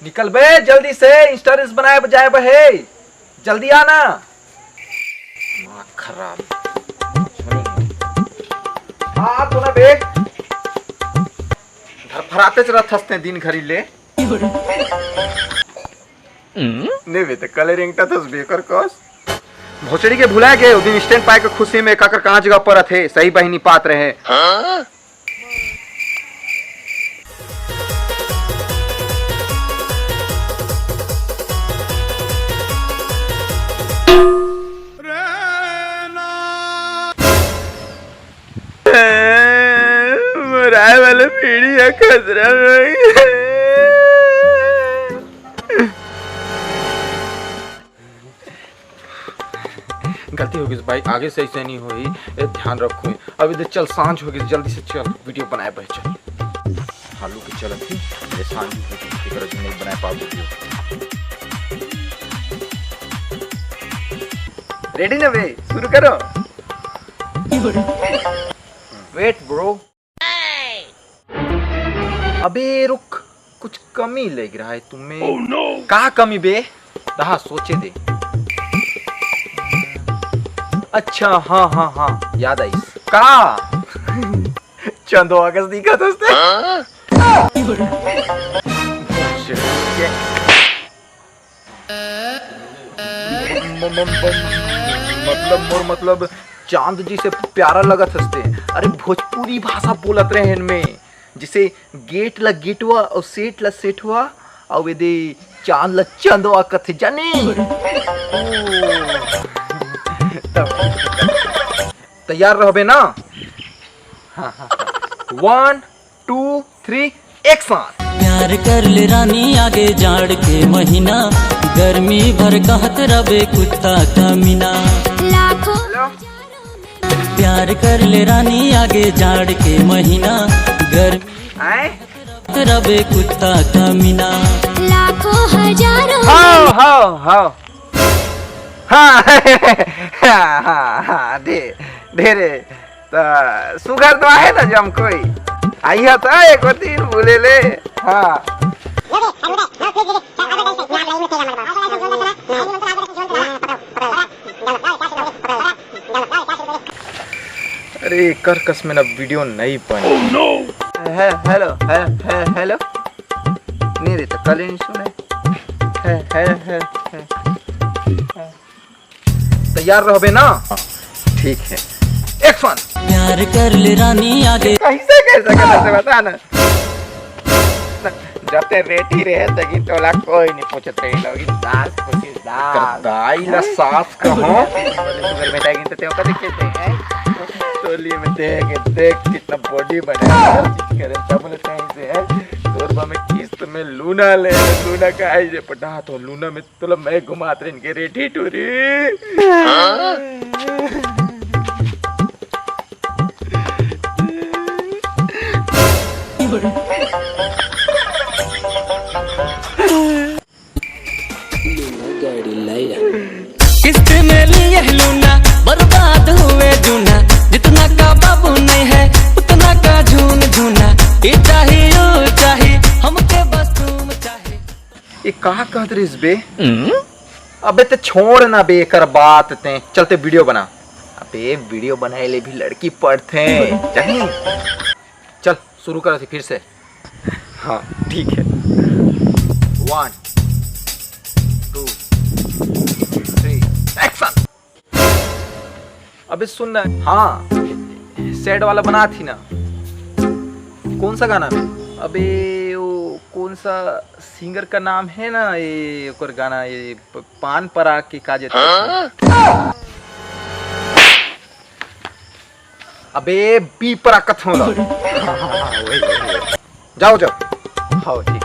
निकल बे जल्दी से, इंस्टा रील्स बनाए बजाए बहे, जल्दी आना। दिमाग खराब। हाँ तो ना बे, धरफराते चला थसते दिन घरी ले। नहीं बे तो कलरिंग टा थस बेकर कस। भोसड़ी के भुला गए उस दिन स्टैंड पाए के खुशी में काकर कहाँ जगह पर थे, सही बहिनी पात रहे। हाँ? राय वाले पीढ़ी है खतरा में। गलती होगी भाई, आगे से ऐसे नहीं हुई, ध्यान रखो। अभी तो चल सांझ होगी, जल्दी से चल वीडियो बनाए भाई। चल हालू की चल थी ये सांझ होगी, नहीं बनाए पा वीडियो। रेडी ना भाई, शुरू करो। Wait bro. अबे रुक, कुछ कमी लग रहा है तुम्हें। oh, no. कहाँ कमी बे? हाँ सोचे दे। अच्छा हाँ हाँ हाँ याद आई। कहाँ? चंदो अगस्त दिखा दोस्त। मतलब चांद जी से प्यारा लगा थसते। अरे भोजपुरी भाषा बोलत रहे इनमें, जिसे गेट ला गेटवा और सेट ला सेटवा और वे दे चांद ला चंदवा कथे जाने। तैयार रहोगे ना? हाँ हाँ 1 2 3 एक्शन। प्यार कर ले रानी आगे जाड़ के महीना, गर्मी भर कहत रबे कुत्ता कमीना। प्यार कर ले रानी आगे जाड़ के महीना, गर्मी रबे कुत्ता कमीना। लाखों हजारों हाँ ढेरे सुगर तो है ना जम कोई आई है तो एक दिन बोले ले। हाँ अरे कर कस में ना वीडियो नहीं बनी। हेलो हेलो नहीं रे तो कल नहीं सुने। तैयार रहोगे ना? ठीक है एक्शन। प्यार कर ले रानी आगे कैसे बता ना। जब ते रेडी रहे तगी तोला कोई नहीं पूछत रही लोग। दास पूछी दास दाई ला सास कहो सुगर में तगी तो ते का देखे थे टोली में देख कितना बॉडी बना चीज करे सब बोले से है। तोरबा में किस्त में लूना ले, लूना का आई जे पटा तो लूना में तो मैं घुमात रहे इनके रेडी टूरी। किस्त में लिए लूना बर्बाद हुए जूना, जितना का बाबू नहीं है उतना का झून झूना। ये चाहिए हमके बस तुम चाहिए। ये कहा कहत रही बे? अबे ते छोड़ ना बे कर बात ते, चलते वीडियो बना। अबे वीडियो बनाए ले भी लड़की पढ़ते जानी। चल शुरू कर फिर से। हाँ ठीक है 1 2 3 एक्शन। अबे सुन ना। हाँ सैड वाला बना थी ना, कौन सा गाना में? अबे वो कौन सा सिंगर का नाम है ना ये ओकर गाना, ये पान परा के काजे। अबे बी परा कथों ला। जाओ हाँ ठीक।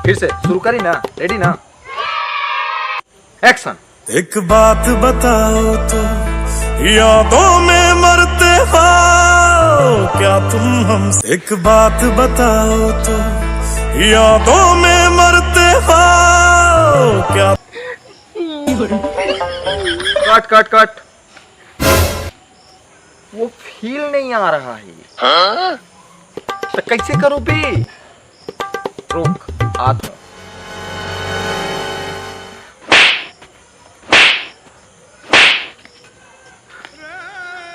फिर से शुरू करी ना? रेडी ना? एक्शन। एक बात बताओ तो यादों में मरते हो क्या तुम हमसे? एक बात बताओ तो यादों में मरते हो क्या? कट वो फील नहीं आ रहा है। तो कैसे करूं बे? रुक आता हूं।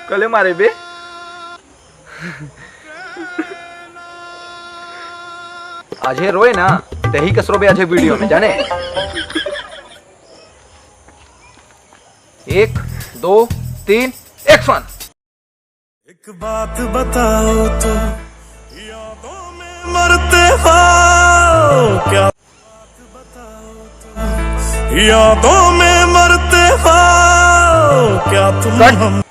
कले मारे बे। आज रोए ना दही कसरो बे आज वीडियो में जाने। 1 2 3 एक्शन। एक बात बताओ तो यादों में मरते हो क्या? बात बताओ तो यादों में मरते हो क्या तुम हम?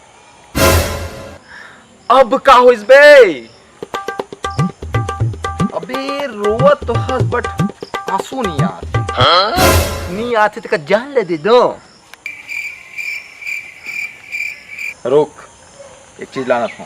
अब का हो इस बे? अबे रोवत तो हंस बट आंसू नहीं आते। नहीं आते तो का जान ले दे दो। रुक एक चीज लाना था।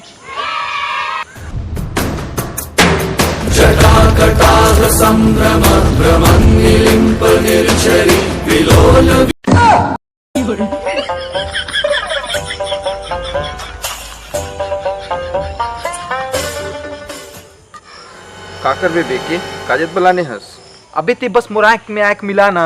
काकर बे बेके काजत बुलाने हंस। अबे ते बस मुराक में आंख मिलाना।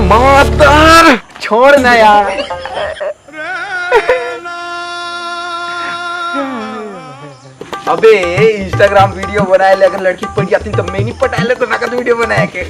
मातर छोड़ ना यार। अबे इंस्टाग्राम वीडियो बनाए ले अगर लड़की पट जाती तो मैं नहीं पटाए ले तो ना कर वीडियो बनाए के।